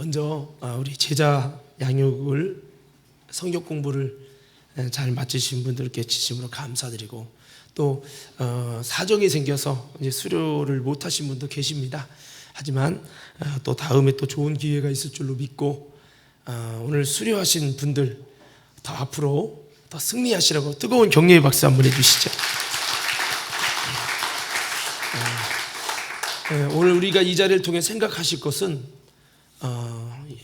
먼저 우리 제자 양육을 성경 공부를 잘 마치신 분들께 진심으로 감사드리고 또 사정이 생겨서 이제 수료를 못 하신 분도 계십니다. 하지만 또 다음에 또 좋은 기회가 있을 줄로 믿고 오늘 수료하신 분들 더 앞으로 더 승리하시라고 뜨거운 격려의 박수 한번 해주시죠. 오늘 우리가 이 자리를 통해 생각하실 것은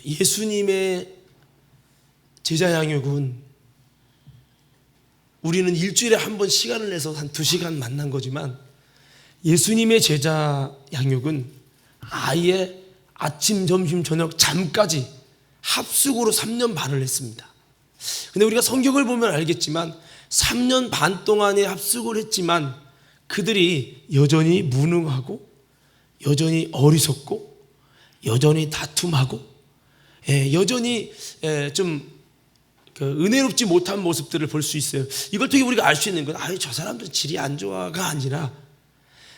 예수님의 제자 양육은 우리는 일주일에 한 번 시간을 내서 한 2시간 만난 거지만 예수님의 제자 양육은 아예 아침, 점심, 저녁 잠까지 합숙으로 3년 반을 했습니다. 근데 우리가 성경을 보면 알겠지만 3년 반 동안에 합숙을 했지만 그들이 여전히 무능하고 여전히 어리석고 여전히 다툼하고 여전히 좀 은혜롭지 못한 모습들을 볼 수 있어요. 이걸 통해 우리가 알 수 있는 건 저 사람들은 질이 안 좋아가 아니라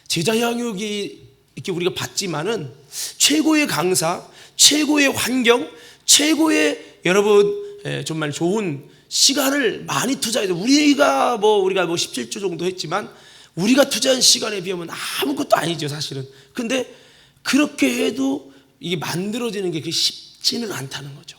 제자 양육이 이렇게 우리가 받지만은 최고의 강사, 최고의 환경, 최고의 여러분 정말 좋은 시간을 많이 투자해서 우리가 17주 정도 했지만 우리가 투자한 시간에 비하면 아무것도 아니죠, 사실은. 근데 그렇게 해도 이게 만들어지는 게 쉽지는 않다는 거죠.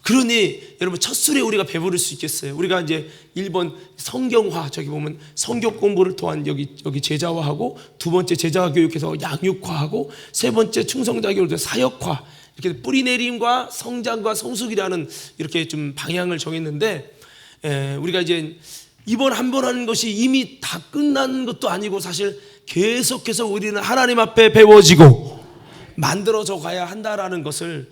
그러니 여러분 첫 술에 우리가 배부를 수 있겠어요? 우리가 이제 1번 성경화, 저기 보면 성경 공부를 통한 여기 제자화하고, 두 번째 제자화 교육해서 양육화하고, 세 번째 충성자 교육에서 사역화, 이렇게 뿌리내림과 성장과 성숙이라는 이렇게 좀 방향을 정했는데, 우리가 이제 이번 한 번 하는 것이 이미 다 끝난 것도 아니고 사실 계속해서 우리는 하나님 앞에 배워지고 만들어져 가야 한다라는 것을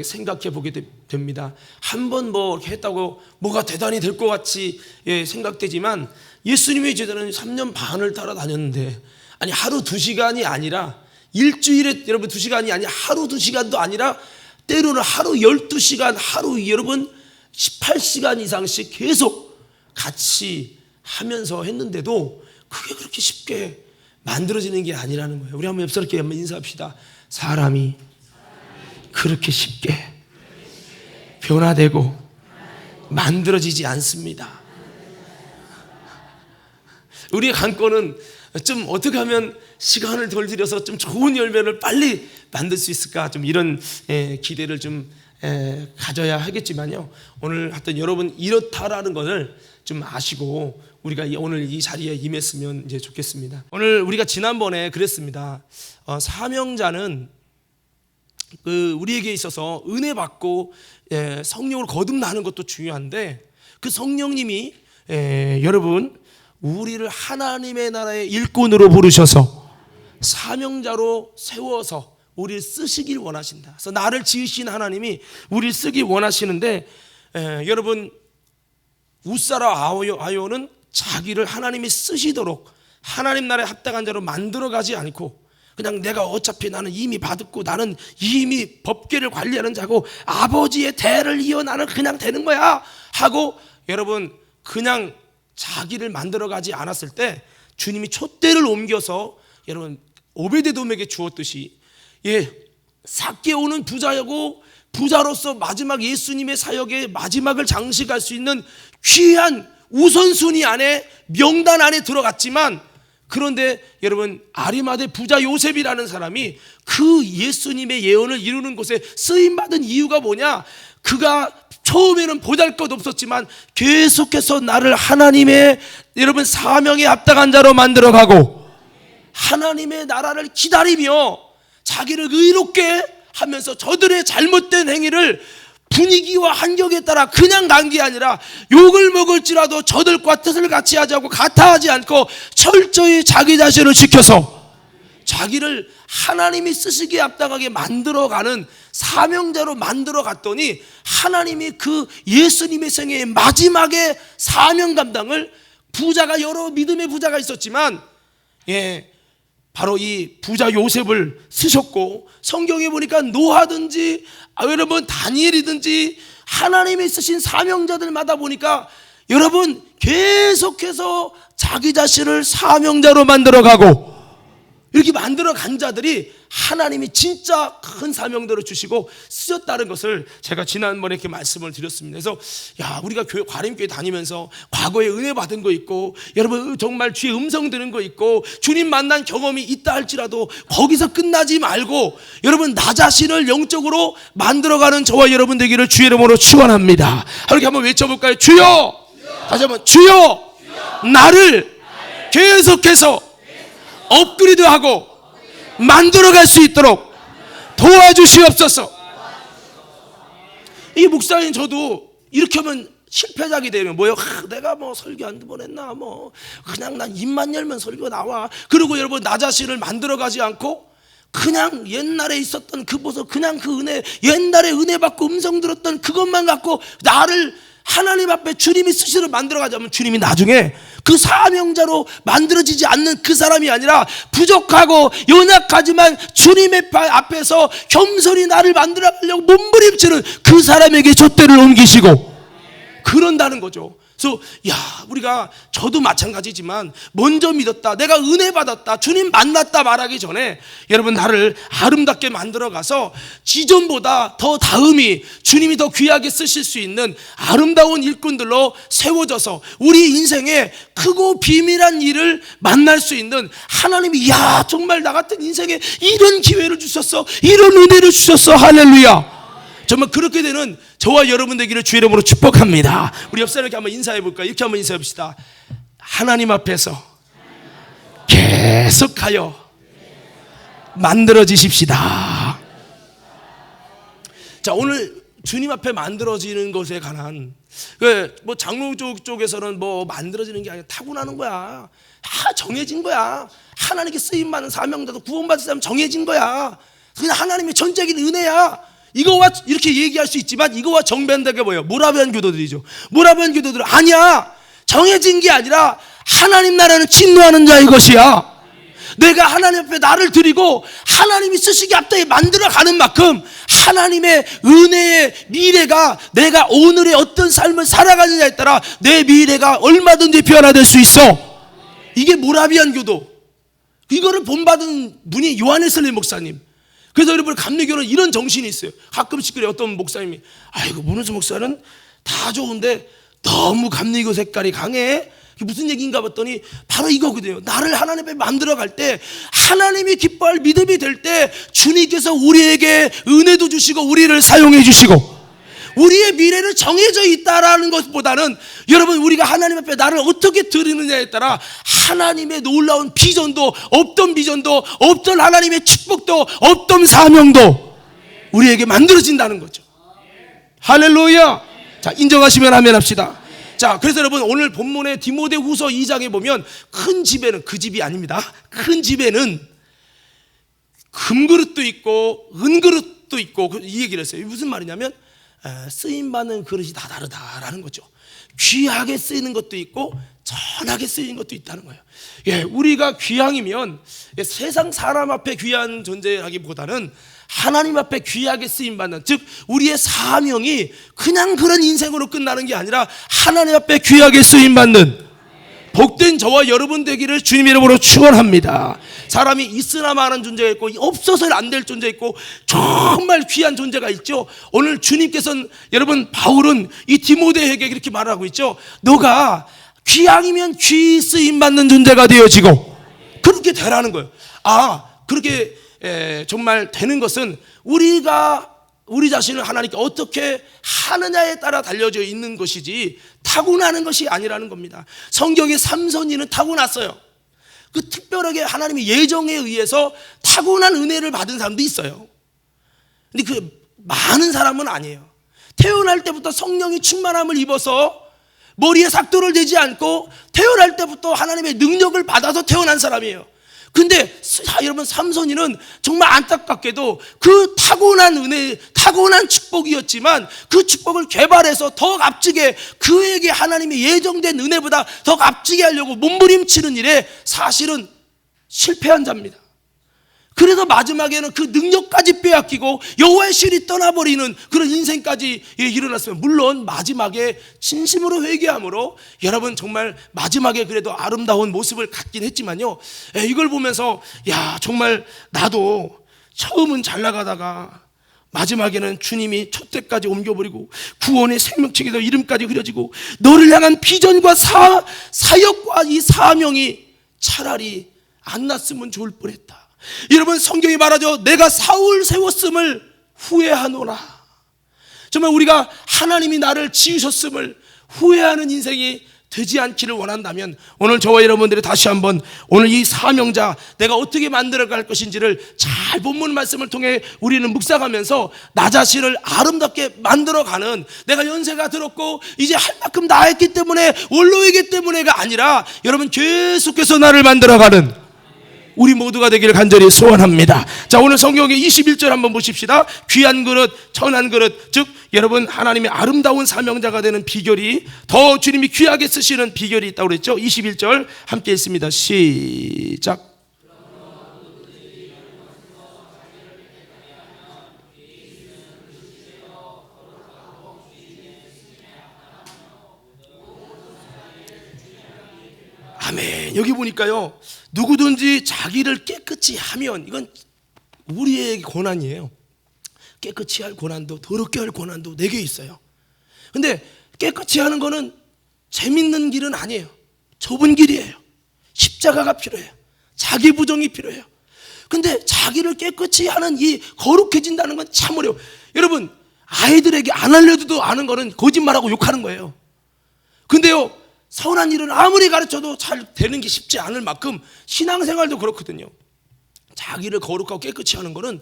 생각해 보게 됩니다. 한 번 이렇게 했다고 뭐가 대단히 될 것 같이 생각되지만 예수님의 제자는 3년 반을 따라다녔는데, 아니 하루 2시간이 아니라 일주일에 여러분 2시간이 아니라 하루 2시간도 아니라 때로는 하루 12시간, 하루 여러분 18시간 이상씩 계속 같이 하면서 했는데도 그게 그렇게 쉽게 만들어지는 게 아니라는 거예요. 우리 한번 옆 사람께 한번 인사합시다. 사람이 그렇게 쉽게 변화되고 만들어지지 않습니다. 우리의 관건은 좀 어떻게 하면 시간을 덜 들여서 좀 좋은 열매를 빨리 만들 수 있을까, 좀 이런 기대를 좀 가져야 하겠지만요, 오늘 하여튼 여러분 이렇다라는 것을 좀 아시고 우리가 오늘 이 자리에 임했으면 이제 좋겠습니다. 오늘 우리가 지난번에 그랬습니다. 사명자는 우리에게 있어서 은혜 받고 성령을 거듭나는 것도 중요한데, 그 성령님이 여러분 우리를 하나님의 나라의 일꾼으로 부르셔서 사명자로 세워서 우리를 쓰시길 원하신다. 그래서 나를 지으신 하나님이 우리를 쓰기 원하시는데, 여러분 우사라 아요는 자기를 하나님이 쓰시도록 하나님 나라에 합당한 자로 만들어가지 않고, 그냥 내가 어차피 나는 이미 받았고 나는 이미 법궤를 관리하는 자고 아버지의 대를 이어 나는 그냥 되는 거야 하고 여러분 그냥 자기를 만들어가지 않았을 때 주님이 촛대를 옮겨서 여러분 오베데돔에게 주었듯이 삭개오는 부자고 부자로서 마지막 예수님의 사역의 마지막을 장식할 수 있는 귀한 우선순위 안에 명단 안에 들어갔지만, 그런데 여러분 아리마대 부자 요셉이라는 사람이 그 예수님의 예언을 이루는 곳에 쓰임받은 이유가 뭐냐? 그가 처음에는 보잘것 없었지만 계속해서 나를 하나님의 여러분 사명에 합당한 자로 만들어가고 하나님의 나라를 기다리며 자기를 의롭게 하면서 저들의 잘못된 행위를 분위기와 환경에 따라 그냥 간 게 아니라 욕을 먹을지라도 저들과 뜻을 같이 하자고 같아하지 않고 철저히 자기 자신을 지켜서 자기를 하나님이 쓰시기에 합당하게 만들어가는 사명자로 만들어 갔더니 하나님이 그 예수님의 생애의 마지막에 사명 감당을, 부자가 여러 믿음의 부자가 있었지만 바로 이 부자 요셉을 쓰셨고, 성경에 보니까 노아든지 여러분 다니엘이든지 하나님이 쓰신 사명자들마다 보니까 여러분 계속해서 자기 자신을 사명자로 만들어가고 이렇게 만들어 간 자들이 하나님이 진짜 큰 사명대로 주시고 쓰셨다는 것을 제가 지난번에 이렇게 말씀을 드렸습니다. 그래서 우리가 과림교회 다니면서 과거에 은혜 받은 거 있고, 여러분 정말 주의 음성 들은 거 있고, 주님 만난 경험이 있다 할지라도 거기서 끝나지 말고 여러분 나 자신을 영적으로 만들어가는 저와 여러분 되기를 주의 이름으로 축원합니다. 이렇게 한번 외쳐볼까요? 주여! 다시 한번 주여! 나를 계속해서 업그레이드하고 만들어갈 수 있도록 도와주시옵소서. 이 목사님 저도 이렇게 하면 실패작이 되면 뭐예요? 내가 뭐 설교 한 번 했나, 뭐 그냥 난 입만 열면 설교 나와. 그리고 여러분 나 자신을 만들어가지 않고 그냥 옛날에 있었던 그 모습, 그냥 그 은혜, 옛날에 은혜 받고 음성 들었던 그것만 갖고 나를 하나님 앞에 주님이 스스로 만들어가자면 주님이 나중에 그 사명자로 만들어지지 않는 그 사람이 아니라 부족하고 연약하지만 주님의 앞에서 겸손히 나를 만들어가려고 몸부림치는 그 사람에게 촛대를 옮기시고 그런다는 거죠. 그래서 우리가 저도 마찬가지지만 먼저 믿었다, 내가 은혜 받았다, 주님 만났다 말하기 전에 여러분 나를 아름답게 만들어 가서 지전보다 더 다음이 주님이 더 귀하게 쓰실 수 있는 아름다운 일꾼들로 세워져서 우리 인생에 크고 비밀한 일을 만날 수 있는 하나님이 정말 나 같은 인생에 이런 기회를 주셨어, 이런 은혜를 주셨어. 할렐루야. 정말 그렇게 되는 저와 여러분 되기를 주의 이름으로 축복합니다. 우리 옆 사람에게 한번 인사해 볼까요? 이렇게 한번 인사해 봅시다. 하나님 앞에서 계속하여 만들어지십시다. 자, 오늘 주님 앞에 만들어지는 것에 관한 뭐 장로 쪽에서는 뭐 만들어지는 게 아니라 타고나는 거야. 정해진 거야. 하나님께 쓰임받는 사명자도 구원받을 사람 정해진 거야. 그냥 하나님의 전적인 은혜야. 이거와 이렇게 얘기할 수 있지만 이거와 정반대가 뭐예요? 모라비안 교도들이죠. 모라비안 교도들은 아니야, 정해진 게 아니라 하나님 나라는 침노하는 자의 것이야. 내가 하나님 앞에 나를 드리고 하나님이 쓰시기 앞에 만들어가는 만큼 하나님의 은혜의 미래가 내가 오늘의 어떤 삶을 살아가느냐에 따라 내 미래가 얼마든지 변화될 수 있어. 이게 모라비안 교도. 이거를 본받은 분이 요한웨슬리 목사님. 그래서 여러분 감리교는 이런 정신이 있어요. 가끔씩 그래, 어떤 목사님이 문은수 목사는 다 좋은데 너무 감리교 색깔이 강해. 무슨 얘기인가 봤더니 바로 이거거든요. 나를 하나님 앞에 만들어갈 때, 하나님이 기뻐할 믿음이 될 때 주님께서 우리에게 은혜도 주시고 우리를 사용해 주시고 우리의 미래를 정해져 있다라는 것보다는 여러분 우리가 하나님 앞에 나를 어떻게 드리느냐에 따라 하나님의 놀라운 비전도, 없던 비전도, 없던 하나님의 축복도, 없던 사명도 우리에게 만들어진다는 거죠. 할렐루야. 자, 인정하시면 아멘 합시다. 자, 그래서 여러분 오늘 본문의 디모데후서 2장에 보면 큰 집에는, 그 집이 아닙니다, 큰 집에는 금그릇도 있고 은그릇도 있고, 이 얘기를 했어요. 무슨 말이냐면 쓰임받는 그릇이 다 다르다라는 거죠. 귀하게 쓰이는 것도 있고 전하게 쓰이는 것도 있다는 거예요. 우리가 귀향이면 세상 사람 앞에 귀한 존재라기보다는 하나님 앞에 귀하게 쓰임받는, 즉 우리의 사명이 그냥 그런 인생으로 끝나는 게 아니라 하나님 앞에 귀하게 쓰임받는 복된 저와 여러분 되기를 주님 이름으로 축원합니다. 사람이 있으나 마는 존재가 있고 없어서는 안 될 존재가 있고 정말 귀한 존재가 있죠. 오늘 주님께서는, 여러분 바울은 이 디모데에게 이렇게 말하고 있죠. 너가 귀향이면 귀 쓰임받는 존재가 되어지고, 그렇게 되라는 거예요. 그렇게 정말 되는 것은 우리가 우리 자신을 하나님께 어떻게 하느냐에 따라 달려져 있는 것이지 타고나는 것이 아니라는 겁니다. 성경에 삼손이는 타고났어요. 그 특별하게 하나님의 예정에 의해서 타고난 은혜를 받은 사람도 있어요. 근데 그 많은 사람은 아니에요. 태어날 때부터 성령이 충만함을 입어서 머리에 삭도를 대지 않고 태어날 때부터 하나님의 능력을 받아서 태어난 사람이에요. 근데 여러분 삼손이는 정말 안타깝게도 그 타고난 은혜, 타고난 축복이었지만 그 축복을 개발해서 더 값지게 그에게 하나님의 예정된 은혜보다 더 값지게 하려고 몸부림치는 일에 사실은 실패한 자입니다. 그래서 마지막에는 그 능력까지 빼앗기고 여호와의 신이 떠나버리는 그런 인생까지 일어났으면, 물론 마지막에 진심으로 회개함으로 여러분 정말 마지막에 그래도 아름다운 모습을 갖긴 했지만요, 이걸 보면서 야, 정말 나도 처음은 잘 나가다가 마지막에는 주님이 촛대까지 옮겨버리고 구원의 생명책에서 이름까지 흐려지고 너를 향한 비전과 사역과 이 사명이 차라리 안 났으면 좋을 뻔했다. 여러분, 성경이 말하죠. 내가 사울 세웠음을 후회하노라. 정말 우리가 하나님이 나를 지으셨음을 후회하는 인생이 되지 않기를 원한다면, 오늘 저와 여러분들이 다시 한번 오늘 이 사명자 내가 어떻게 만들어갈 것인지를 잘 본문 말씀을 통해 우리는 묵상하면서 나 자신을 아름답게 만들어가는, 내가 연세가 들었고 이제 할 만큼 다 했기 때문에 원로이기 때문에가 아니라 여러분 계속해서 나를 만들어가는 우리 모두가 되기를 간절히 소원합니다. 자, 오늘 성경의 21절 한번 보십시다. 귀한 그릇, 천한 그릇, 즉 여러분 하나님의 아름다운 사명자가 되는 비결이, 더 주님이 귀하게 쓰시는 비결이 있다고 그랬죠. 21절 함께 읽습니다. 시작. 아멘. 여기 보니까요, 누구든지 자기를 깨끗이 하면, 이건 우리의 권한이에요. 깨끗이 할 권한도 더럽게 할 권한도 내게 있어요. 근데 깨끗이 하는 거는 재밌는 길은 아니에요. 좁은 길이에요. 십자가가 필요해요. 자기 부정이 필요해요. 근데 자기를 깨끗이 하는 이 거룩해진다는 건 참 어려워요. 여러분, 아이들에게 안 알려줘도 아는 거는 거짓말하고 욕하는 거예요. 근데요, 선한 일은 아무리 가르쳐도 잘 되는 게 쉽지 않을 만큼 신앙생활도 그렇거든요. 자기를 거룩하고 깨끗이 하는 거는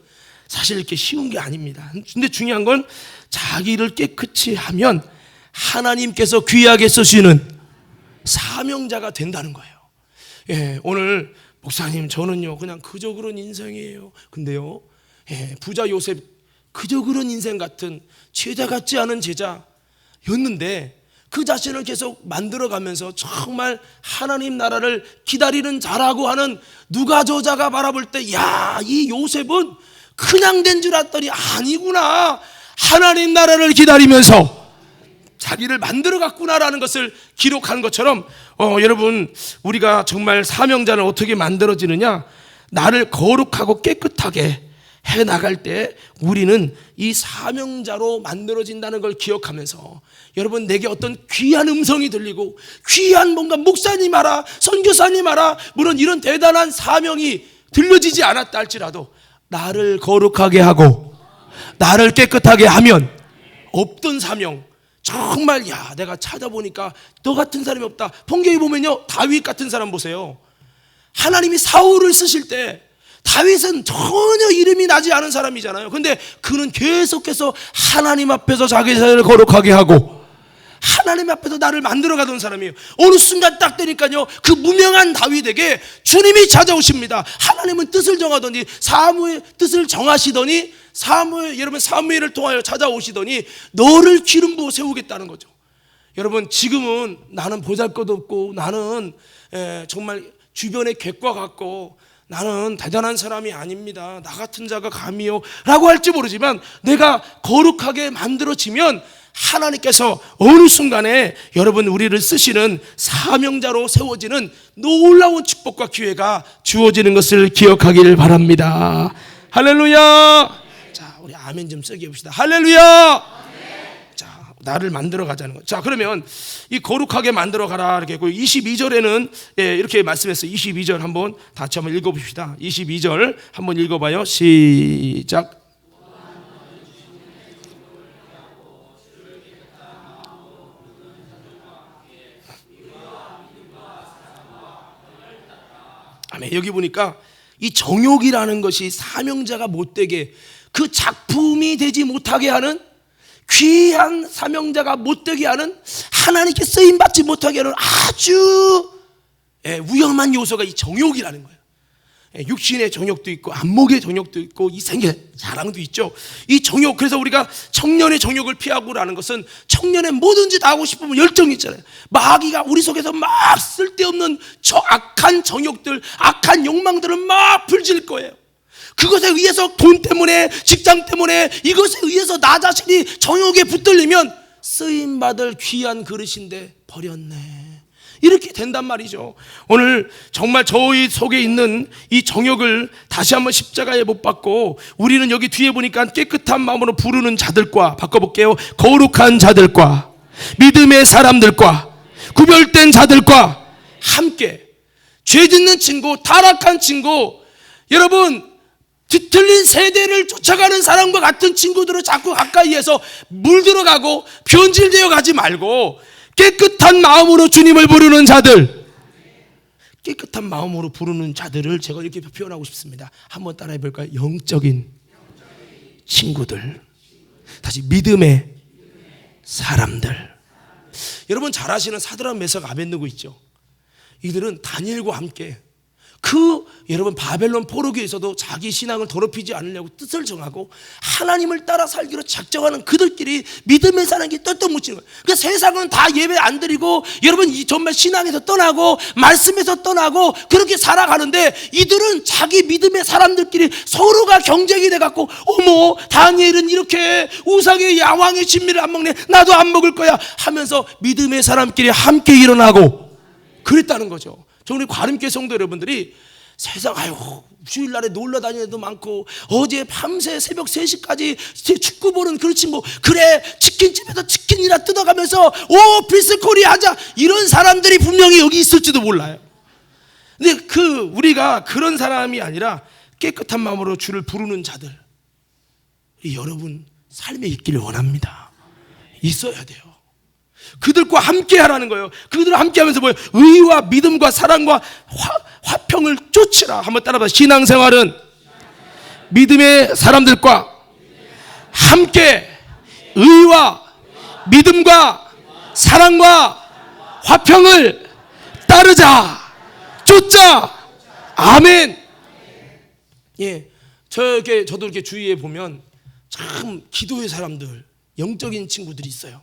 사실 이렇게 쉬운 게 아닙니다. 근데 중요한 건 자기를 깨끗이 하면 하나님께서 귀하게 쓰시는 사명자가 된다는 거예요. 예, 오늘 목사님 저는요 그냥 그저 그런 인생이에요. 근데요, 부자 요셉 그저 그런 인생 같은 제자 같지 않은 제자였는데 그 자신을 계속 만들어가면서 정말 하나님 나라를 기다리는 자라고 하는 누가 저자가 바라볼 때, 야, 이 요셉은 그냥 된 줄 알았더니 아니구나, 하나님 나라를 기다리면서 자기를 만들어갔구나라는 것을 기록한 것처럼, 여러분 우리가 정말 사명자를 어떻게 만들어지느냐, 나를 거룩하고 깨끗하게 해나갈 때 우리는 이 사명자로 만들어진다는 걸 기억하면서, 여러분 내게 어떤 귀한 음성이 들리고 귀한 뭔가 목사님 알아, 선교사님 알아, 물론 이런 대단한 사명이 들려지지 않았다 할지라도 나를 거룩하게 하고 나를 깨끗하게 하면 없던 사명, 정말 야, 내가 찾아보니까 너 같은 사람이 없다. 성경에 보면요, 다윗 같은 사람 보세요. 하나님이 사울을 쓰실 때 다윗은 전혀 이름이 나지 않은 사람이잖아요. 근데 그는 계속해서 하나님 앞에서 자기 자신을 거룩하게 하고 하나님 앞에서 나를 만들어 가던 사람이에요. 어느 순간 딱 되니까요, 그 무명한 다윗에게 주님이 찾아오십니다. 하나님은 뜻을 정하더니 사무엘 뜻을 정하시더니 여러분 사무엘을 통하여 찾아오시더니 너를 기름 부어 세우겠다는 거죠. 여러분 지금은 나는 보잘것없고 나는 정말 주변에 객과 같고 나는 대단한 사람이 아닙니다, 나 같은 자가 감히요 라고 할지 모르지만, 내가 거룩하게 만들어지면 하나님께서 어느 순간에 여러분 우리를 쓰시는 사명자로 세워지는 놀라운 축복과 기회가 주어지는 것을 기억하기를 바랍니다. 할렐루야. 자, 우리 아멘 좀 세게 해봅시다. 할렐루야. 자, 나를 만들어 가자는 거. 자, 그러면 이 거룩하게 만들어 가라 이렇게 했고, 22절에는 이렇게 말씀했어요. 22절 한번 다시 한번 읽어봅시다. 22절 한번 읽어봐요. 시작. 아멘. 여기 보니까 이 정욕이라는 것이 사명자가 못되게, 그 작품이 되지 못하게 하는, 귀한 사명자가 못되게 하는, 하나님께 쓰임받지 못하게 하는 아주 위험한 요소가 이 정욕이라는 거예요. 육신의 정욕도 있고 안목의 정욕도 있고 이 생의 자랑도 있죠. 이 정욕, 그래서 우리가 청년의 정욕을 피하고라는 것은 청년의 뭐든지 다 하고 싶으면 열정이 있잖아요. 마귀가 우리 속에서 막 쓸데없는 저 악한 정욕들, 악한 욕망들을 막 불질 거예요. 그것에 의해서 돈 때문에, 직장 때문에, 이것에 의해서 나 자신이 정욕에 붙들리면 쓰임받을 귀한 그릇인데 버렸네, 이렇게 된단 말이죠. 오늘 정말 저희 속에 있는 이 정욕을 다시 한번 십자가에 못 박고, 우리는 여기 뒤에 보니까 깨끗한 마음으로 부르는 자들과, 바꿔볼게요, 거룩한 자들과, 믿음의 사람들과, 구별된 자들과 함께, 죄 짓는 친구, 타락한 친구, 여러분 뒤틀린 세대를 쫓아가는 사람과 같은 친구들을 자꾸 가까이에서 물들어가고 변질되어 가지 말고, 깨끗한 마음으로 주님을 부르는 자들, 깨끗한 마음으로 부르는 자들을 제가 이렇게 표현하고 싶습니다. 한번 따라해 볼까요? 영적인 친구들, 다시 믿음의 사람들. 여러분 잘 아시는 사드락 메삭 아벤느고 있죠. 이들은 다니엘과 함께 여러분 바벨론 포로기에서도 자기 신앙을 더럽히지 않으려고 뜻을 정하고 하나님을 따라 살기로 작정하는 그들끼리 믿음의 사람이 똘똘 뭉치는 거예요. 그러니까 세상은 다 예배 안 드리고, 여러분 정말 신앙에서 떠나고 말씀에서 떠나고 그렇게 살아가는데, 이들은 자기 믿음의 사람들끼리 서로가 경쟁이 돼갖고, 어머 다니엘은 이렇게 우상의 야왕의 진미를 안 먹네, 나도 안 먹을 거야 하면서 믿음의 사람끼리 함께 일어나고 그랬다는 거죠. 저 우리 과림교회 성도 여러분들이 세상, 주일날에 놀러 다니는 애도 많고, 어제 밤새 새벽 3시까지 축구 보는, 그렇지 뭐, 그래 치킨집에서 치킨이나 뜯어가면서 피스코리 하자, 이런 사람들이 분명히 여기 있을지도 몰라요. 근데 우리가 그런 사람이 아니라 깨끗한 마음으로 주를 부르는 자들, 여러분 삶에 있기를 원합니다. 있어야 돼요. 그들과 함께 하라는 거예요. 그들과 함께 하면서 뭐예요? 의와 믿음과 사랑과 화평을 쫓으라. 한번 따라봐. 신앙생활은 믿음의 사람들과 함께 의와 믿음과 사랑과 화평을 따르자, 쫓자. 아멘. 예, 저도 이렇게 주위에 보면 참 기도의 사람들, 영적인 친구들이 있어요.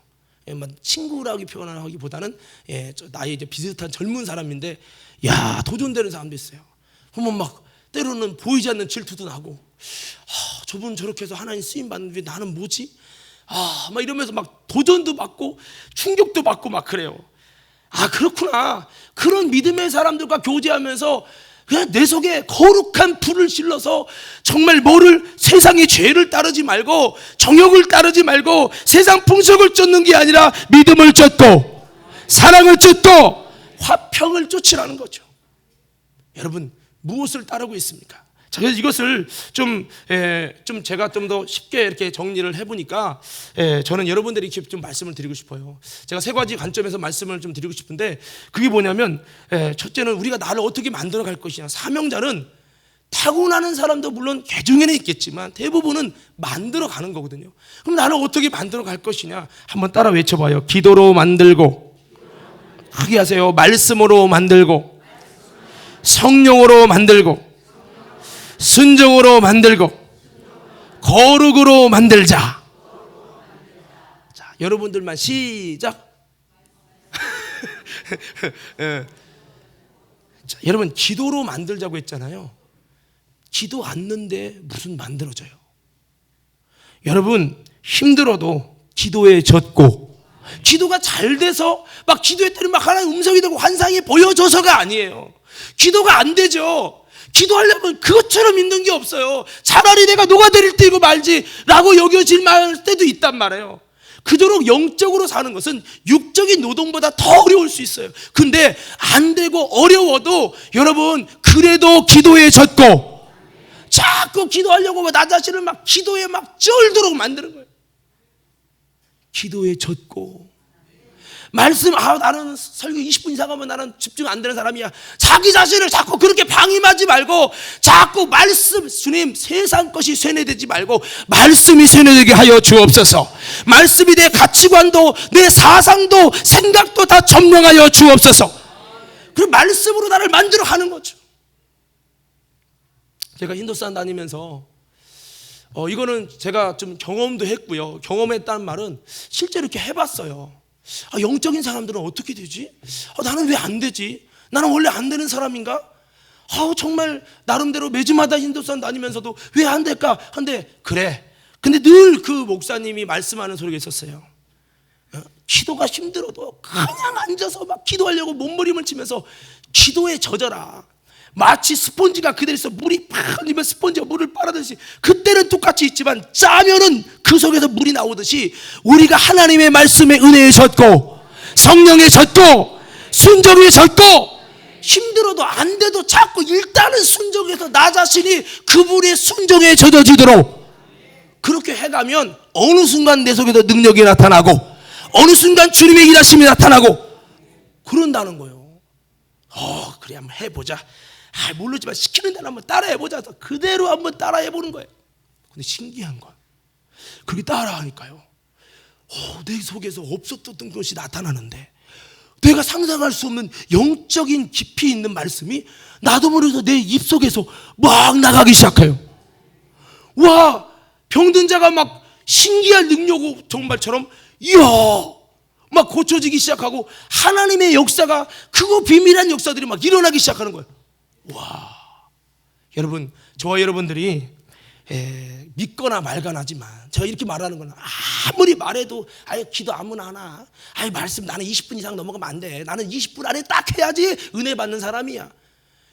친구라고 표현하기보다는 나이 이제 비슷한 젊은 사람인데, 도전되는 사람도 있어요. 그러면 막 때로는 보이지 않는 질투도 나고, 저분 저렇게 해서 하나님 쓰임 받는데 나는 뭐지? 막 이러면서 막 도전도 받고 충격도 받고 막 그래요. 그렇구나. 그런 믿음의 사람들과 교제하면서 그냥 내 속에 거룩한 불을 실러서 정말 세상의 죄를 따르지 말고, 정욕을 따르지 말고, 세상 풍속을 쫓는 게 아니라 믿음을 쫓고 사랑을 쫓고 화평을 쫓으라는 거죠. 여러분 무엇을 따르고 있습니까? 자, 그래서 이것을 좀 제가 좀 더 쉽게 이렇게 정리를 해보니까, 저는 여러분들이 이렇게 좀 말씀을 드리고 싶어요. 제가 3가지 관점에서 말씀을 좀 드리고 싶은데, 그게 뭐냐면, 첫째는 우리가 나를 어떻게 만들어 갈 것이냐. 사명자는 타고나는 사람도 물론 개중에는 있겠지만 대부분은 만들어 가는 거거든요. 그럼 나를 어떻게 만들어 갈 것이냐. 한번 따라 외쳐봐요. 기도로 만들고, 크게 하세요. 말씀으로 만들고, 성령으로 만들고, 순종으로 만들고, 거룩으로 만들자. 자, 여러분들만 시작. 자, 여러분 기도로 만들자고 했잖아요. 기도 않는데 무슨 만들어져요? 여러분 힘들어도 기도에 젖고, 기도가 잘 돼서 막 기도했더니 막 하나님 음성이 되고 환상이 보여져서가 아니에요. 기도가 안 되죠. 기도하려면 그것처럼 있는 게 없어요. 차라리 내가 녹아내릴 때이고 말지 라고 여겨질 때도 있단 말이에요. 그토록 영적으로 사는 것은 육적인 노동보다 더 어려울 수 있어요. 근데 안 되고 어려워도 여러분 그래도 기도에 젖고, 자꾸 기도하려고 나 자신을 막 기도에 막 쩔도록 만드는 거예요. 기도에 젖고, 말씀, 나는 설교 20분 이상 하면 나는 집중 안 되는 사람이야. 자기 자신을 자꾸 그렇게 방임하지 말고, 자꾸 말씀, 주님 세상 것이 쇠뇌되지 말고 말씀이 쇠뇌되게 하여 주옵소서. 말씀이 내 가치관도 내 사상도 생각도 다 점령하여 주옵소서. 그 말씀으로 나를 만들어 가는 거죠. 제가 힌두스탄 다니면서 이거는 제가 좀 경험도 했고요. 경험했다는 말은 실제로 이렇게 해봤어요. 영적인 사람들은 어떻게 되지? 나는 왜 안 되지? 나는 원래 안 되는 사람인가? 정말 나름대로 매주마다 인도산 다니면서도 왜 안 될까? 한데 그래. 근데 늘 그 목사님이 말씀하는 소리가 있었어요. 기도가 힘들어도 그냥 앉아서 막 기도하려고 몸부림을 치면서 기도에 젖어라. 마치 스폰지가 그대로서 물이 팍 흘리면 스폰지가 물을 빨아들듯이 그때는 똑같이 있지만 짜면은 그 속에서 물이 나오듯이 우리가 하나님의 말씀에 은혜에 젖고 성령에 젖고 순종에 젖고 힘들어도 안 돼도 자꾸 일단은 순종해서 나 자신이 그분의 순종에 젖어지도록 그렇게 해가면 어느 순간 내 속에서 능력이 나타나고 어느 순간 주님의 일하심이 나타나고 그런다는 거예요. 그래 한번 해보자. 모르지만 시키는 대로 한번 따라해보자. 그대로 한번 따라해보는 거예요. 근데 신기한 건 그렇게 따라하니까요, 내 속에서 없었던 것이 나타나는데 내가 상상할 수 없는 영적인 깊이 있는 말씀이 나도 모르게 내 입속에서 막 나가기 시작해요. 와, 병든 자가 막 신기한 능력 정말처럼 이야 막 고쳐지기 시작하고 하나님의 역사가 그거 비밀한 역사들이 막 일어나기 시작하는 거예요. 와, 여러분, 저와 여러분들이 믿거나 말거나 하지만 제가 이렇게 말하는 건 아무리 말해도 기도 아무나 하나, 말씀 나는 20분 이상 넘어가면 안 돼, 나는 20분 안에 딱 해야지 은혜 받는 사람이야,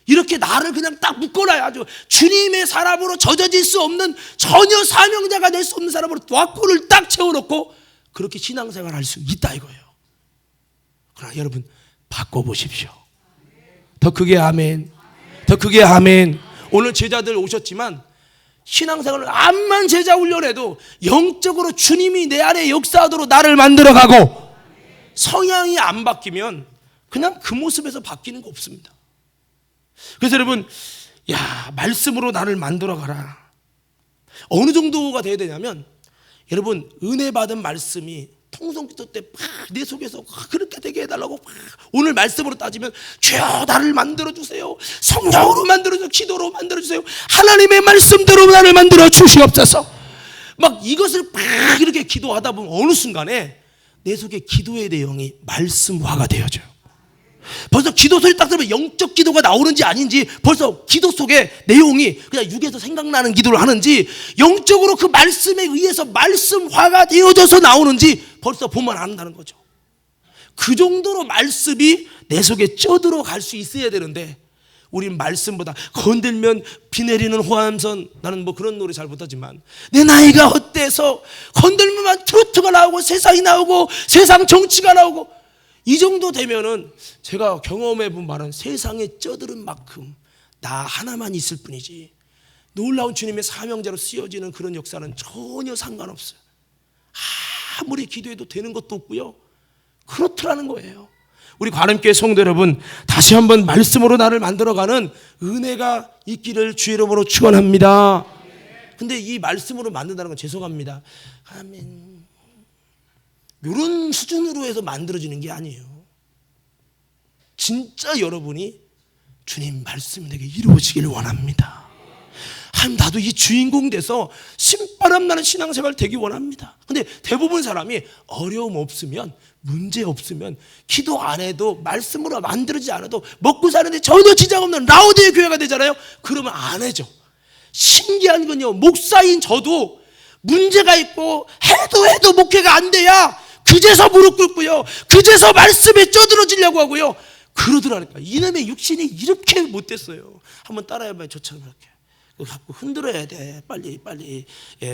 이렇게 나를 그냥 딱 묶어놔야죠. 주님의 사람으로 젖어질 수 없는, 전혀 사명자가 될 수 없는 사람으로 왁구를 딱 채워놓고 그렇게 신앙생활 할 수 있다 이거예요. 그러나 여러분, 바꿔보십시오. 더 크게 아멘, 더 크게 아멘. 오늘 제자들 오셨지만 신앙생활을 암만 제자 훈련해도 영적으로 주님이 내 안에 역사하도록 나를 만들어가고 성향이 안 바뀌면 그냥 그 모습에서 바뀌는 거 없습니다. 그래서 여러분, 말씀으로 나를 만들어가라. 어느 정도가 돼야 되냐면, 여러분, 은혜 받은 말씀이 통성기도 때 내 속에서 그렇게 되게 해달라고 오늘 말씀으로 따지면 주여 나를 만들어주세요, 성령으로 만들어주세요, 기도로 만들어주세요, 하나님의 말씀대로 나를 만들어 주시옵소서, 막 이것을 이렇게 기도하다 보면 어느 순간에 내 속에 기도의 내용이 말씀화가 되어져요. 벌써 기도 소리 딱 들으면 영적 기도가 나오는지 아닌지, 벌써 기도 속에 내용이 그냥 육에서 생각나는 기도를 하는지 영적으로 그 말씀에 의해서 말씀화가 되어져서 나오는지 벌써 보면 안다는 거죠. 그 정도로 말씀이 내 속에 쪄들어 갈 수 있어야 되는데, 우린 말씀보다 건들면 비 내리는 호암선, 나는 뭐 그런 노래 잘 못하지만 내 나이가 어때서 건들면 트로트가 나오고 세상이 나오고 세상 정치가 나오고, 이 정도 되면은 제가 경험해 본 말은 세상에 쪄들은 만큼 나 하나만 있을 뿐이지 놀라운 주님의 사명자로 쓰여지는 그런 역사는 전혀 상관없어요. 아무리 기도해도 되는 것도 없고요, 그렇더라는 거예요. 우리 관음교회 성도 여러분, 다시 한번 말씀으로 나를 만들어가는 은혜가 있기를 주의 이름으로 축원합니다. 근데 이 말씀으로 만든다는 건 죄송합니다, 아멘, 이런 수준으로 해서 만들어지는 게 아니에요. 진짜 여러분이 주님 말씀이 내게 이루어지길 원합니다, 나도 이 주인공 돼서 신바람 나는 신앙생활 되기 원합니다. 근데 대부분 사람이 어려움 없으면, 문제 없으면, 기도 안 해도, 말씀으로 만들어지지 않아도 먹고 사는데 전혀 지장 없는 라오디에 교회가 되잖아요. 그러면 안 해죠. 신기한 건요, 목사인 저도 문제가 있고 해도 목회가 안 돼야 그제서 무릎 꿇고요, 그제서 말씀에 쪄들어지려고 하고요, 그러더라니까. 이놈의 육신이 이렇게 못됐어요. 한번 따라해봐요. 저처럼 이렇게 갖고 흔들어야 돼. 빨리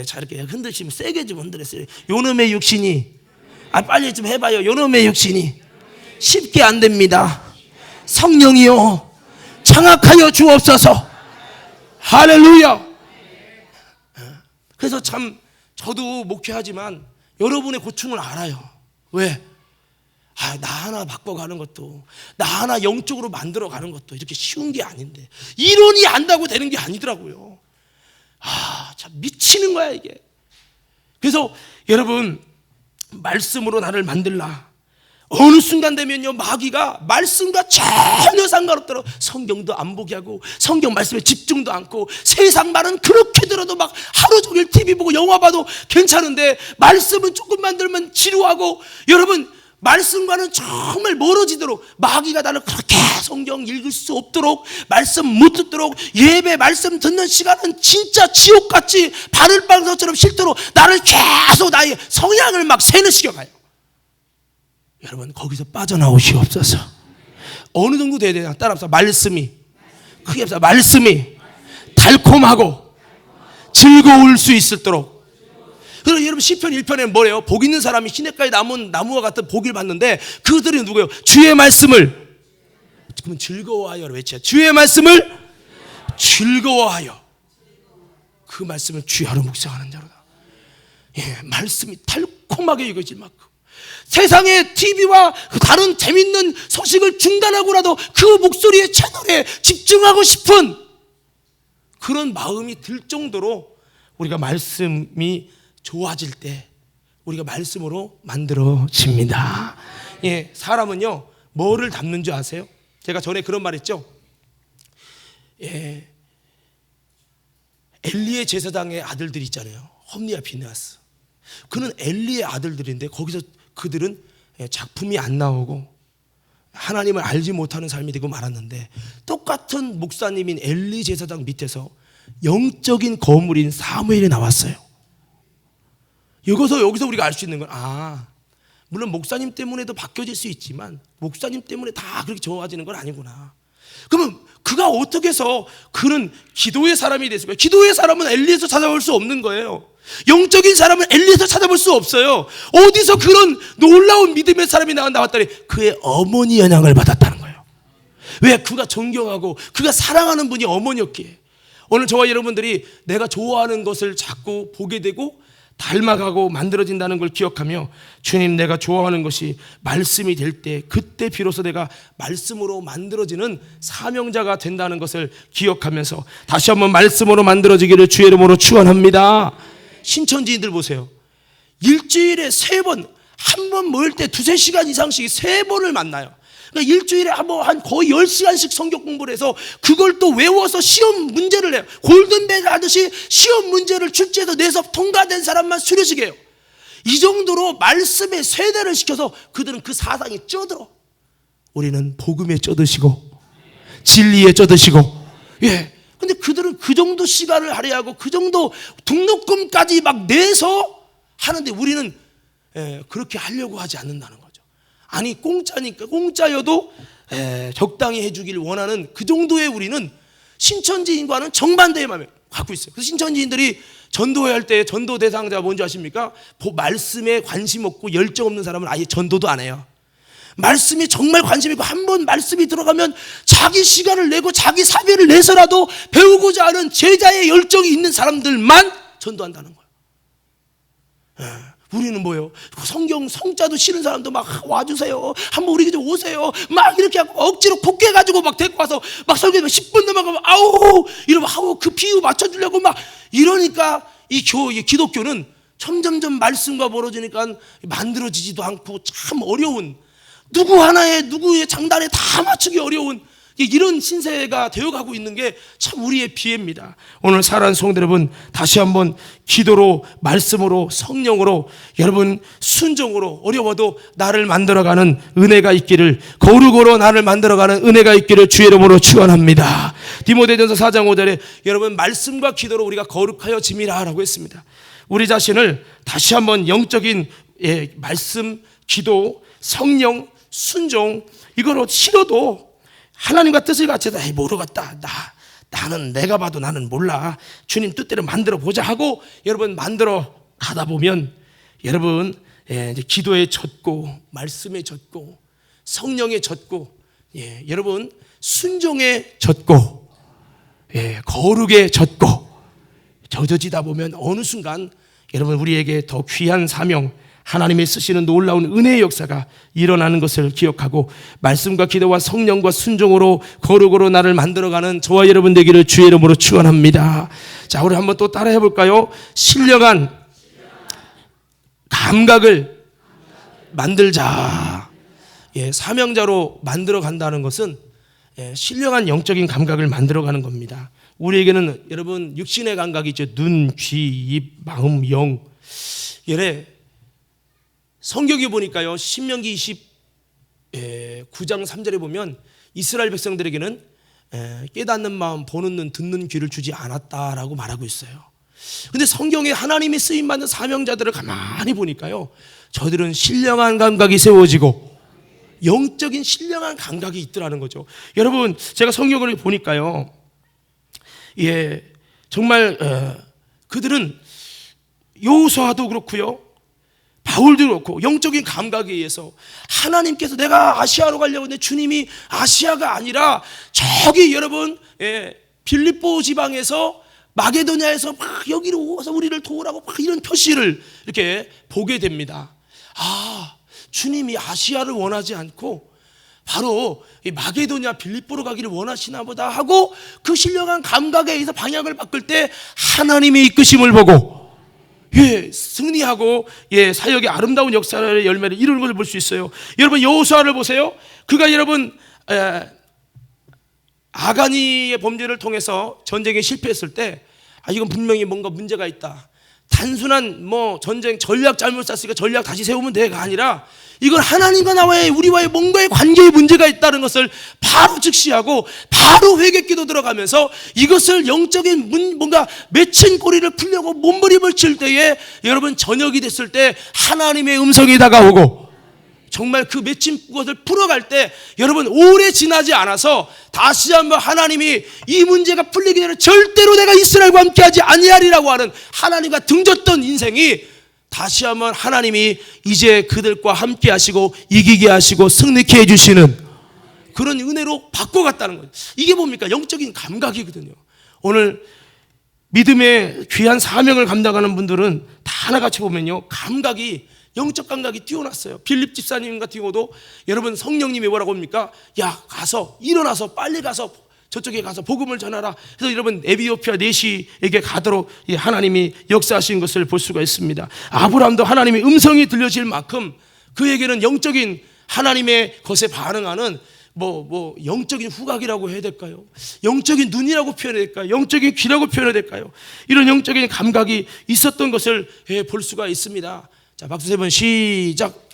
자, 이렇게 흔드시면 세게 좀 흔들었어요. 요놈의 육신이, 빨리 좀 해봐요. 요놈의 육신이 쉽게 안 됩니다. 성령이요 장악하여 주옵소서. 할렐루야. 그래서 참 저도 목회하지만 여러분의 고충을 알아요. 왜? 나 하나 바꿔가는 것도, 나 하나 영적으로 만들어가는 것도 이렇게 쉬운 게 아닌데, 이론이 안다고 되는 게 아니더라고요. 참 미치는 거야 이게. 그래서 여러분, 말씀으로 나를 만들라. 어느 순간 되면요, 마귀가 말씀과 전혀 상관없도록 성경도 안 보게 하고 성경 말씀에 집중도 않고, 세상 말은 그렇게 들어도 막 하루 종일 TV 보고 영화 봐도 괜찮은데 말씀은 조금만 들으면 지루하고, 여러분 말씀과는 정말 멀어지도록, 마귀가 나를 그렇게 성경 읽을 수 없도록, 말씀 못 듣도록, 예배 말씀 듣는 시간은 진짜 지옥같이 바늘방석처럼 싫도록 나를 계속 나의 성향을 막 세뇌시켜가요. 여러분, 거기서 빠져나오시옵소서. 어느 정도 돼야 되나? 따라합시다. 말씀이, 크게 합시다. 말씀이 달콤하고 즐거울 수 있도록. 그럼 여러분, 시편 1편에는 뭐래요? 복 있는 사람이 시냇가에 남은 나무와 같은 복을 받는데, 그들이 누구예요? 주의 말씀을, 그러면 즐거워하여 외쳐요. 주의 말씀을 즐거워하여, 그 말씀을 주야로 묵상하는 자로다. 예, 말씀이 달콤하게 읽어질 만큼 세상의 TV와 다른 재밌는 소식을 중단하고라도 그 목소리의 채널에 집중하고 싶은 그런 마음이 들 정도로 우리가 말씀이 좋아질 때 우리가 말씀으로 만들어집니다. 예, 사람은요, 뭐를 담는 줄 아세요? 제가 전에 그런 말 했죠. 예, 엘리의 제사장의 아들들이 있잖아요. 홈리와 비느하스. 그는 엘리의 아들들인데 거기서 그들은 작품이 안 나오고 하나님을 알지 못하는 삶이 되고 말았는데, 똑같은 목사님인 엘리 제사장 밑에서 영적인 거물인 사무엘이 나왔어요. 여기서 우리가 알 수 있는 건, 물론 목사님 때문에도 바뀌어질 수 있지만 목사님 때문에 다 그렇게 좋아지는 건 아니구나. 그러면 그가 어떻게 해서 그는 기도의 사람이 됐을까요? 기도의 사람은 엘리에서 찾아볼 수 없는 거예요. 영적인 사람은 엘리에서 찾아볼 수 없어요. 어디서 그런 놀라운 믿음의 사람이 나왔다니? 그의 어머니 영향을 받았다는 거예요. 왜? 그가 존경하고 그가 사랑하는 분이 어머니였기에. 오늘 저와 여러분들이 내가 좋아하는 것을 자꾸 보게 되고 닮아가고 만들어진다는 걸 기억하며, 주님, 내가 좋아하는 것이 말씀이 될 때, 그때 비로소 내가 말씀으로 만들어지는 사명자가 된다는 것을 기억하면서 다시 한번 말씀으로 만들어지기를 주의 이름으로 축원합니다. 신천지인들 보세요. 일주일에 3번, 한 번 모일 때 2-3시간 이상씩 3번을 만나요. 그러니까 일주일에 한 거의 10시간씩 성경 공부를 해서 그걸 또 외워서 시험 문제를 내요. 골든벨 하듯이 시험 문제를 출제해서 내서 통과된 사람만 수료식 해요. 이 정도로 말씀에 세대를 시켜서 그들은 그 사상에 쪄들어. 우리는 복음에 쪄드시고 진리에 쪄드시고. 예. 근데 그들은 그 정도 시간을 할애하고 그 정도 등록금까지 막 내서 하는데, 우리는 그렇게 하려고 하지 않는다는 거죠. 아니, 공짜니까, 공짜여도 적당히 해주길 원하는 그 정도의 우리는 신천지인과는 정반대의 마음을 갖고 있어요. 그래서 신천지인들이 전도회 할 때 전도 대상자가 뭔지 아십니까? 말씀에 관심 없고 열정 없는 사람은 아예 전도도 안 해요. 말씀이 정말 관심 있고 한 번 말씀이 들어가면 자기 시간을 내고 자기 사비를 내서라도 배우고자 하는 제자의 열정이 있는 사람들만 전도한다는 거예요. 우리는 뭐예요? 성자도 싫은 사람도 막 와주세요, 한번 우리 좀 오세요, 막 이렇게 하고 억지로 곱게 가지고 막 데리고 와서 막 설교하면 10분 넘어가면 아우 이러면 아우 그 비유 맞춰주려고 막 이러니까 이 기독교는 점점점 말씀과 멀어지니까 만들어지지도 않고 참 어려운, 누구의 장단에 다 맞추기 어려운 이런 신세가 되어가고 있는 게 참 우리의 비애입니다. 오늘 사랑하는 성도 여러분, 다시 한번 기도로, 말씀으로, 성령으로, 여러분 순종으로, 어려워도 나를 만들어가는 은혜가 있기를, 거룩으로 나를 만들어가는 은혜가 있기를 주의 이름으로 축원합니다. 디모데전서 4장 5절에 여러분 말씀과 기도로 우리가 거룩하여짐이라 라고 했습니다. 우리 자신을 다시 한번 영적인 말씀, 기도, 성령, 순종, 이거로 싫어도 하나님과 뜻을 같이 해서 모르겠다, 나는 내가 봐도 나는 몰라, 주님 뜻대로 만들어 보자 하고 여러분 만들어 가다 보면 여러분 이제 기도에 젖고 말씀에 젖고 성령에 젖고 여러분 순종에 젖고 거룩에 젖고 젖어지다 보면 어느 순간 여러분 우리에게 더 귀한 사명, 하나님의 쓰시는 놀라운 은혜의 역사가 일어나는 것을 기억하고 말씀과 기도와 성령과 순종으로 거룩으로 나를 만들어가는 저와 여러분 되기를 주의 이름으로 축원합니다. 자, 우리 한번 또 따라해 볼까요? 신령한 감각을 만들자. 사명자로 만들어 간다는 것은 신령한 영적인 감각을 만들어가는 겁니다. 우리에게는 여러분 육신의 감각이 있죠. 눈, 귀, 입, 마음, 영. 성경에 보니까요, 신명기 29장 3절에 보면 이스라엘 백성들에게는 깨닫는 마음, 보는 눈, 듣는 귀를 주지 않았다라고 말하고 있어요. 근데 성경에 하나님이 쓰임받는 사명자들을 가만히 보니까요, 저들은 신령한 감각이 세워지고 영적인 신령한 감각이 있더라는 거죠. 여러분, 제가 성경을 보니까요, 정말 그들은 여호수아도 그렇고요, 바울도 그렇고 영적인 감각에 의해서 하나님께서 내가 아시아로 가려고 했는데 주님이 아시아가 아니라 저기 여러분 빌립보 지방에서 마게도냐에서 막 여기로 와서 우리를 도우라고 막 이런 표시를 이렇게 보게 됩니다. 아, 주님이 아시아를 원하지 않고 바로 이 마게도냐 빌립보로 가기를 원하시나 보다 하고 그 신령한 감각에 의해서 방향을 바꿀 때 하나님의 이끄심을 보고 승리하고 사역의 아름다운 역사의 열매를 이루는 것을 볼 수 있어요. 여러분, 여호수아를 보세요. 그가 여러분 아가니의 범죄를 통해서 전쟁에 실패했을 때 이건 분명히 뭔가 문제가 있다. 단순한 전쟁 전략 잘못 짰으니까 전략 다시 세우면 돼가 아니라 이건 하나님과 나와의 우리와의 뭔가의 관계에 문제가 있다는 것을 바로 즉시하고 바로 회개기도 들어가면서 이것을 영적인 뭔가 맺힌 꼬리를 풀려고 몸부림을 칠 때에 여러분 저녁이 됐을 때 하나님의 음성이 다가오고 정말 그 맺힌 것을 풀어갈 때 여러분 오래 지나지 않아서 다시 한번 하나님이 이 문제가 풀리기 전에 절대로 내가 이스라엘과 함께하지 아니하리라고 하는 하나님과 등졌던 인생이 다시 한번 하나님이 이제 그들과 함께 하시고 이기게 하시고 승리케 해주시는 그런 은혜로 바꿔갔다는 거예요. 이게 뭡니까? 영적인 감각이거든요. 오늘 믿음의 귀한 사명을 감당하는 분들은 다 하나같이 보면요, 감각이 영적 감각이 뛰어났어요. 빌립 집사님 같은 경우도 여러분 성령님이 뭐라고 합니까? 야, 가서 일어나서 빨리 가서 저쪽에 가서 복음을 전하라. 그래서 여러분 에티오피아 내시에게 가도록 하나님이 역사하신 것을 볼 수가 있습니다. 아브라함도 하나님의 음성이 들려질 만큼 그에게는 영적인 하나님의 것에 반응하는 영적인 후각이라고 해야 될까요? 영적인 눈이라고 표현해야 될까요? 영적인 귀라고 표현해야 될까요? 이런 영적인 감각이 있었던 것을 볼 수가 있습니다. 자, 박수 세 번 시작.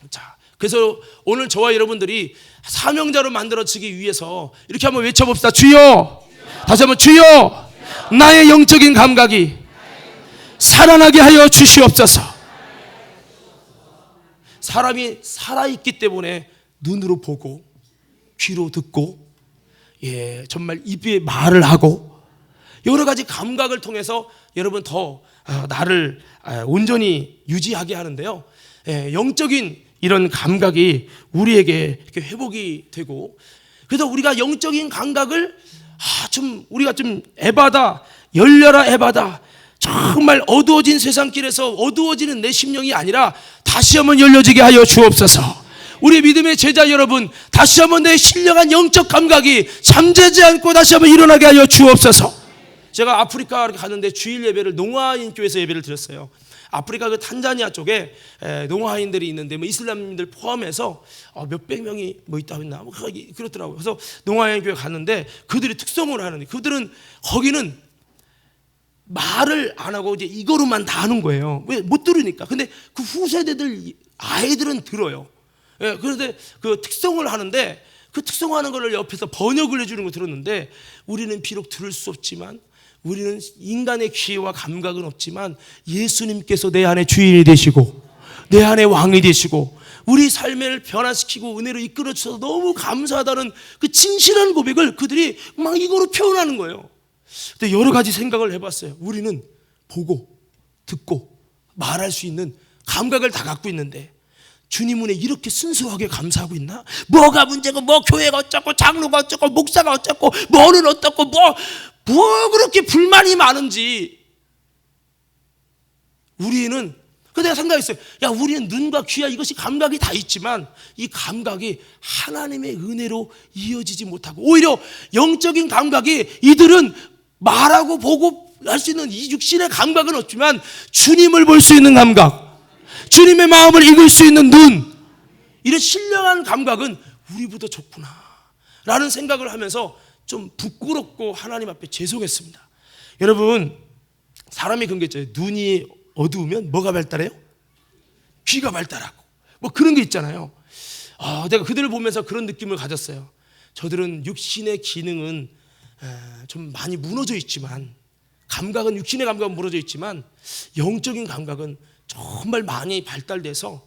자, 그래서 오늘 저와 여러분들이 사명자로 만들어지기 위해서 이렇게 한번 외쳐봅시다. 주여, 다시 한번 주여, 나의 영적인 감각이 살아나게 하여 주시옵소서. 사람이 살아있기 때문에 눈으로 보고 귀로 듣고 정말 입에 말을 하고 여러 가지 감각을 통해서 여러분 더 나를 온전히 유지하게 하는데요, 영적인 이런 감각이 우리에게 이렇게 회복이 되고, 그래서 우리가 영적인 감각을 우리가 좀 에바다, 열려라 에바다, 정말 어두워진 세상길에서 어두워지는 내 심령이 아니라 다시 한번 열려지게 하여 주옵소서. 우리 믿음의 제자 여러분, 다시 한번 내 신령한 영적 감각이 잠재지 않고 다시 한번 일어나게 하여 주옵소서. 제가 아프리카 갔는데 주일 예배를 농아인 교회에서 예배를 드렸어요. 아프리카 그 탄자니아 쪽에 농아인들이 있는데 이슬람인들 포함해서 몇백 명이 있다고 했나 그렇더라고요. 그래서 농아인 교회 갔는데 그들이 특성을 하는데 그들은 거기는 말을 안 하고 이제 이거로만 다 하는 거예요. 왜? 못 들으니까. 근데 그 후세대들 아이들은 들어요. 그런데 그 특성을 하는데 그 특성하는 걸 옆에서 번역을 해주는 거 들었는데 우리는 비록 들을 수 없지만 우리는 인간의 귀와 감각은 없지만 예수님께서 내 안에 주인이 되시고 내 안에 왕이 되시고 우리 삶을 변화시키고 은혜로 이끌어 주셔서 너무 감사하다는 그 진실한 고백을 그들이 막 이거로 표현하는 거예요. 근데 여러 가지 생각을 해봤어요. 우리는 보고 듣고 말할 수 있는 감각을 다 갖고 있는데 주님 은혜 이렇게 순수하게 감사하고 있나? 뭐가 문제고 교회가 어쩌고 장로가 어쩌고 목사가 어쩌고 뭐는 어떻고 뭐 그렇게 불만이 많은지 우리는 내가 생각했어요. 야, 우리는 눈과 귀와 이것이 감각이 다 있지만 이 감각이 하나님의 은혜로 이어지지 못하고 오히려 영적인 감각이 이들은 말하고 보고 할 수 있는 이 육신의 감각은 없지만 주님을 볼 수 있는 감각, 주님의 마음을 읽을 수 있는 눈, 이런 신령한 감각은 우리보다 좋구나 라는 생각을 하면서 좀 부끄럽고 하나님 앞에 죄송했습니다. 여러분, 사람이 그런 게 있잖아요. 눈이 어두우면 뭐가 발달해요? 귀가 발달하고 뭐 그런 게 있잖아요. 내가 그들을 보면서 그런 느낌을 가졌어요. 저들은 육신의 기능은 좀 많이 무너져 있지만, 감각은, 육신의 감각은 무너져 있지만 영적인 감각은 정말 많이 발달돼서,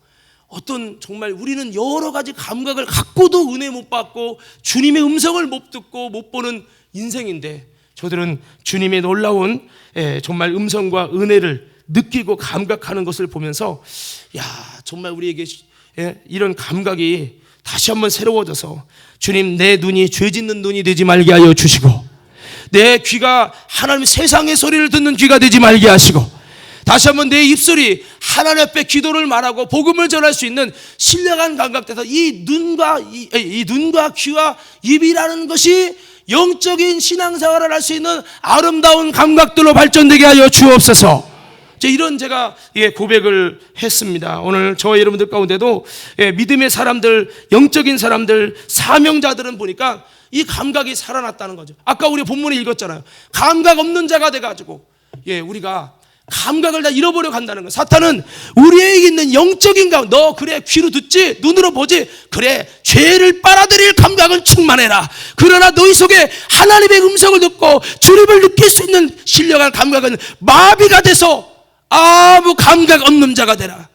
어떤 정말 우리는 여러 가지 감각을 갖고도 은혜 못 받고 주님의 음성을 못 듣고 못 보는 인생인데, 저들은 주님의 놀라운 정말 음성과 은혜를 느끼고 감각하는 것을 보면서, 정말 우리에게 이런 감각이 다시 한번 새로워져서, 주님, 내 눈이 죄 짓는 눈이 되지 말게 하여 주시고, 내 귀가 하나님 세상의 소리를 듣는 귀가 되지 말게 하시고, 다시 한번 내 입술이 하나님 앞에 기도를 말하고 복음을 전할 수 있는 신령한 감각돼서, 이 눈과 귀와 입이라는 것이 영적인 신앙생활을 할 수 있는 아름다운 감각들로 발전되게 하여 주옵소서. 이런 제가 고백을 했습니다. 오늘 저와 여러분들 가운데도 믿음의 사람들, 영적인 사람들, 사명자들은 보니까 이 감각이 살아났다는 거죠. 아까 우리 본문에 읽었잖아요. 감각 없는 자가 돼가지고 우리가 감각을 다 잃어버려 간다는 거예요. 사탄은 우리에게 있는 영적인 감각, 너 그래 귀로 듣지, 눈으로 보지, 그래 죄를 빨아들일 감각은 충만해라. 그러나 너희 속에 하나님의 음성을 듣고 주님을 느낄 수 있는 신령한 감각은 마비가 돼서 아무 감각 없는 자가 되라.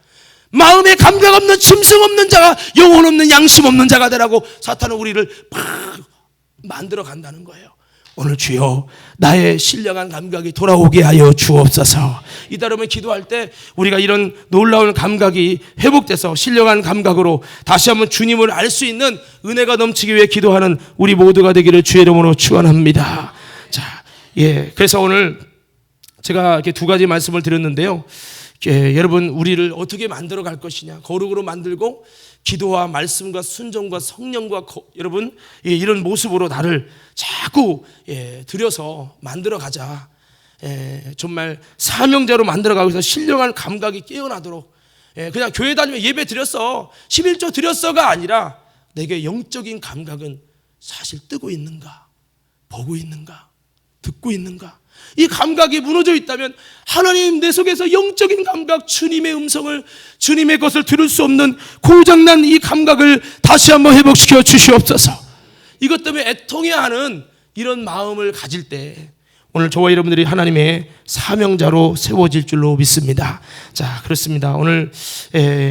마음에 감각 없는, 짐승 없는 자가, 영혼 없는, 양심 없는 자가 되라고 사탄은 우리를 막 만들어 간다는 거예요. 오늘 주여, 나의 신령한 감각이 돌아오게 하여 주옵소서. 이따르면 기도할 때 우리가 이런 놀라운 감각이 회복돼서 신령한 감각으로 다시 한번 주님을 알 수 있는 은혜가 넘치기 위해 기도하는 우리 모두가 되기를 주의 이름으로 축원합니다. 그래서 오늘 제가 이렇게 두 가지 말씀을 드렸는데요. 여러분, 우리를 어떻게 만들어 갈 것이냐, 거룩으로 만들고 기도와 말씀과 순종과 성령과 여러분 이런 모습으로 나를 자꾸 들여서 만들어 가자. 정말 사명자로 만들어 가고 있어. 신령한 감각이 깨어나도록. 그냥 교회 다니면 예배 드렸어, 11조 드렸어가 아니라, 내게 영적인 감각은 사실 뜨고 있는가, 보고 있는가, 듣고 있는가. 이 감각이 무너져 있다면 하나님, 내 속에서 영적인 감각, 주님의 음성을, 주님의 것을 들을 수 없는 고장난 이 감각을 다시 한번 회복시켜 주시옵소서. 이것 때문에 애통해야 하는 이런 마음을 가질 때 오늘 저와 여러분들이 하나님의 사명자로 세워질 줄로 믿습니다. 자, 그렇습니다. 오늘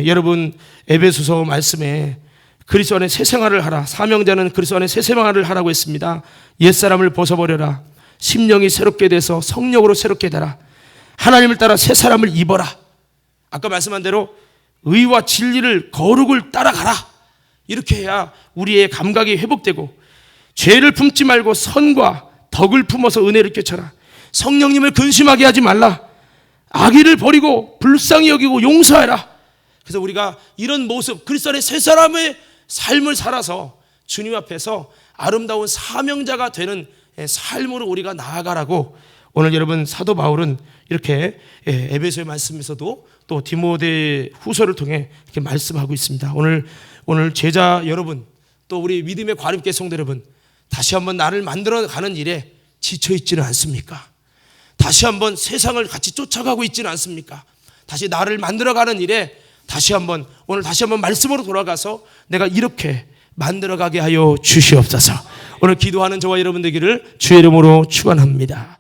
여러분 에베소서 말씀에 그리스도 안에 새 생활을 하라, 사명자는 그리스도 안에 새 생활을 하라고 했습니다. 옛사람을 벗어버려라, 심령이 새롭게 돼서 성령으로 새롭게 되라, 하나님을 따라 새 사람을 입어라. 아까 말씀한 대로 의와 진리를, 거룩을 따라가라. 이렇게 해야 우리의 감각이 회복되고, 죄를 품지 말고 선과 덕을 품어서 은혜를 꿰쳐라. 성령님을 근심하게 하지 말라. 악의를 버리고 불쌍히 여기고 용서하라. 그래서 우리가 이런 모습, 그리스도 안에 새 사람의 삶을 살아서 주님 앞에서 아름다운 사명자가 되는 삶으로 우리가 나아가라고 오늘 여러분 사도 바울은 이렇게 에베소의 말씀에서도 또 디모데 후서를 통해 이렇게 말씀하고 있습니다. 오늘 제자 여러분, 또 우리 믿음의 과립계 성도 여러분, 다시 한번 나를 만들어가는 일에 지쳐있지는 않습니까? 다시 한번 세상을 같이 쫓아가고 있지는 않습니까? 다시 나를 만들어가는 일에 오늘 다시 한번 말씀으로 돌아가서 내가 이렇게 만들어가게 하여 주시옵소서. 오늘 기도하는 저와 여러분 되기를 주의 이름으로 축원합니다.